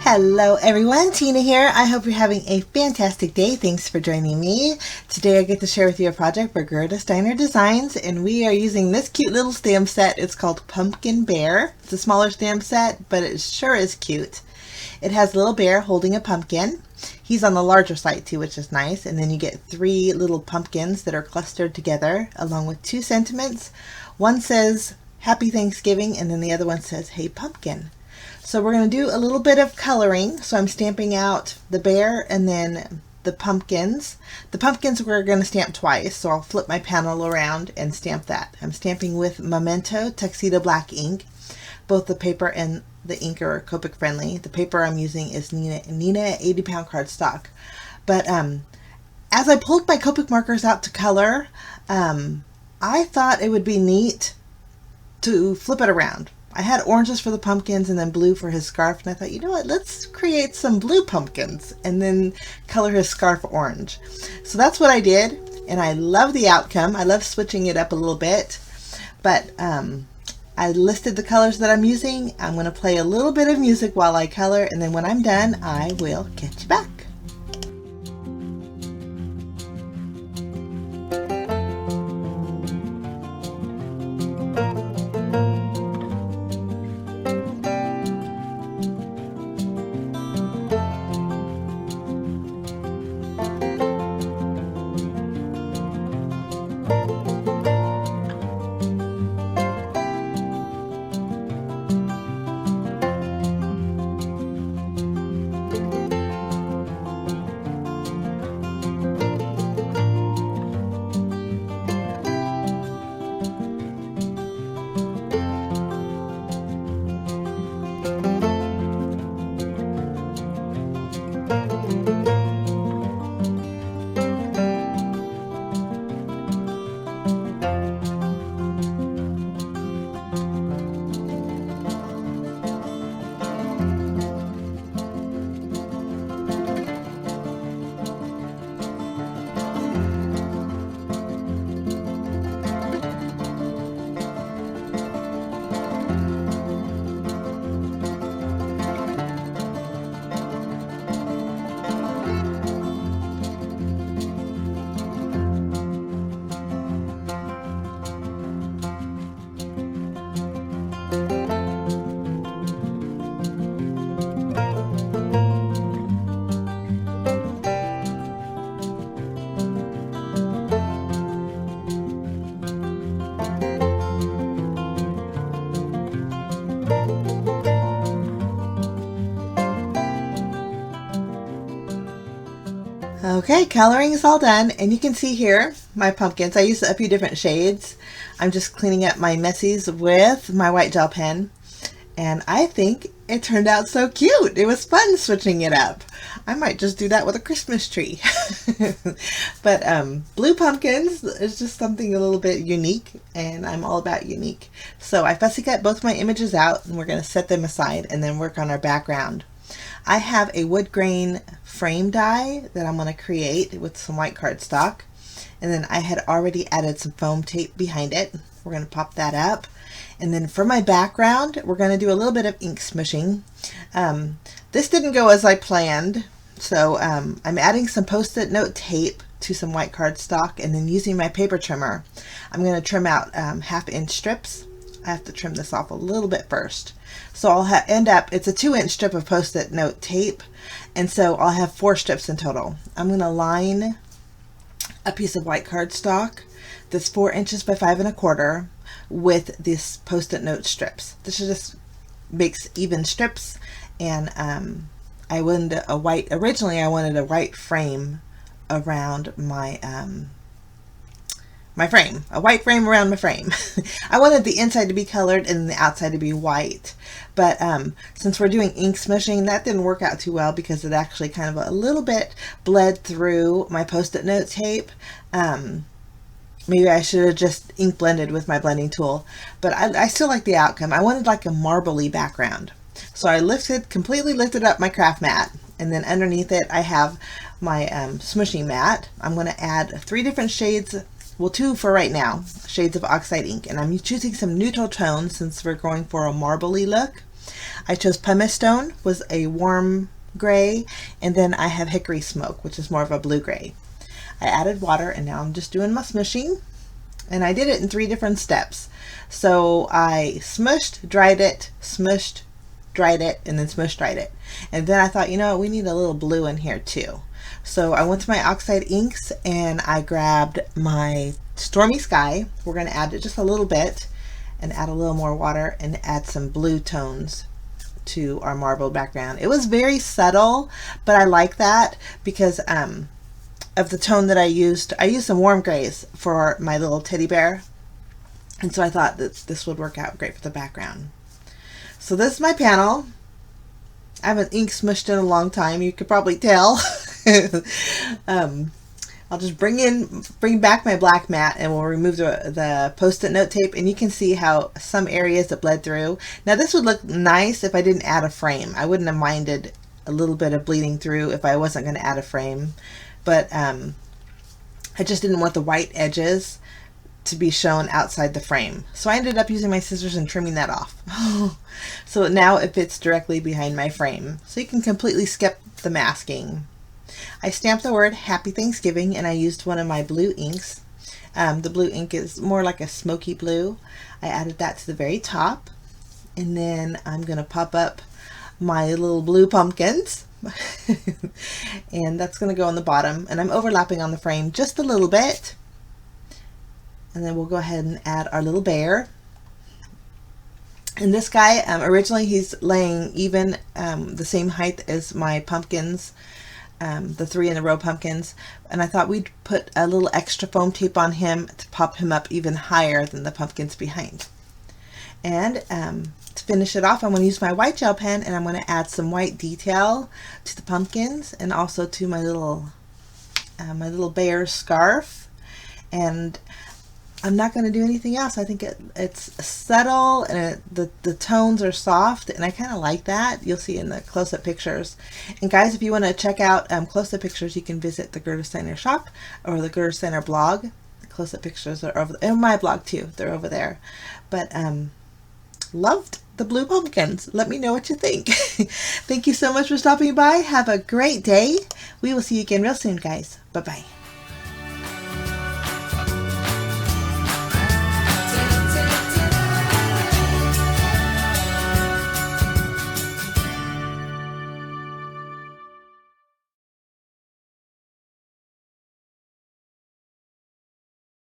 Hello everyone, Tina here. I hope you're having a fantastic day. Thanks for joining me. Today I get to share with you a project by Gerda Steiner Designs, and we are using this cute little stamp set. It's called Pumpkin Bear. It's a smaller stamp set, but it sure is cute. It has a little bear holding a pumpkin. He's on the larger side too, which is nice. And then you get 3 little pumpkins that are clustered together along with 2 sentiments. One says Happy Thanksgiving, and then the other one says Hey Pumpkin. So we're going to do a little bit of coloring. So I'm stamping out the bear and then the pumpkins. The pumpkins we're going to stamp twice, so I'll flip my panel around and stamp that. I'm stamping with Memento Tuxedo Black ink. Both the paper and the ink are Copic friendly. The paper I'm using is Nina 80-pound cardstock. But as I pulled my Copic markers out to color, I thought it would be neat to flip it around. I had oranges for the pumpkins and then blue for his scarf, and I thought, you know what, let's create some blue pumpkins and then color his scarf orange. So that's what I did, and I love the outcome. I love switching it up a little bit, but I listed the colors that I'm using. I'm going to play a little bit of music while I color, and then when I'm done, I will catch you back. Okay, coloring is all done, and you can see here my pumpkins. I used a few different shades. I'm just cleaning up my messies with my white gel pen, and I think it turned out so cute. It was fun switching it up. I might just do that with a Christmas tree. But blue pumpkins is just something a little bit unique, and I'm all about unique. So I fussy cut both my images out, and we're going to set them aside and then work on our background. I have a wood grain frame die that I'm going to create with some white cardstock, and then I had already added some foam tape behind it. We're going to pop that up, and then for my background we're going to do a little bit of ink smushing. This didn't go as I planned, so I'm adding some post-it note tape to some white cardstock, and then using my paper trimmer I'm going to trim out 1/2-inch strips. I have to trim this off a little bit first. So I'll end up, it's a 2-inch strip of post-it note tape, and so I'll have 4 strips in total. I'm going to line a piece of white cardstock that's 4 inches by 5 1/4 with this post-it note strips. This just makes even strips, and I wanted a white, originally I wanted a white frame around my my frame, a white frame around my frame. I wanted the inside to be colored and the outside to be white, but since we're doing ink smushing, that didn't work out too well because it actually kind of a little bit bled through my post-it note tape. Maybe I should have just ink blended with my blending tool, but I still like the outcome. I wanted like a marbly background. So I completely lifted up my craft mat, and then underneath it I have my smushing mat. I'm going to add 3 different shades, well 2 for right now, shades of Oxide ink, and I'm choosing some neutral tones since we're going for a marbly look. I chose pumice stone, was a warm gray, and then I have hickory smoke, which is more of a blue gray. I added water, and now I'm just doing my smushing, and I did it in 3 different steps. So I smushed, dried it, smushed, dried it, and then smushed, dried it. And then I thought, you know, we need a little blue in here too. So I went to my Oxide inks and I grabbed my Stormy Sky. We're going to add it just a little bit and add a little more water and add some blue tones to our marble background. It was very subtle, but I like that because of the tone that I used. I used some warm grays for my little teddy bear, and so I thought that this would work out great for the background. So this is my panel. I haven't ink smushed in a long time, you could probably tell. I'll just bring back my black mat, and we'll remove the post-it note tape, and you can see how some areas that bled through. Now this would look nice if I didn't add a frame. I wouldn't have minded a little bit of bleeding through if I wasn't going to add a frame, but I just didn't want the white edges to be shown outside the frame. So I ended up using my scissors and trimming that off. So now it fits directly behind my frame. So you can completely skip the masking. I stamped the word Happy Thanksgiving, and I used one of my blue inks. The blue ink is more like a smoky blue. I added that to the very top, and then I'm going to pop up my little blue pumpkins. And that's going to go on the bottom, and I'm overlapping on the frame just a little bit. And then we'll go ahead and add our little bear. And this guy, originally he's laying even the same height as my pumpkins, the 3 in a row pumpkins. And I thought we'd put a little extra foam tape on him to pop him up even higher than the pumpkins behind. And to finish it off, I'm going to use my white gel pen, and I'm going to add some white detail to the pumpkins and also to my little bear scarf. And I'm not going to do anything else. I think it's subtle, and the tones are soft, and I kind of like that. You'll see in the close-up pictures. And guys, if you want to check out close-up pictures, you can visit the Gerda Steiner shop or the Gerda Steiner blog. The close-up pictures are over there, and my blog too. They're over there. But loved the blue pumpkins. Let me know what you think. Thank you so much for stopping by. Have a great day. We will see you again real soon, guys. Bye-bye.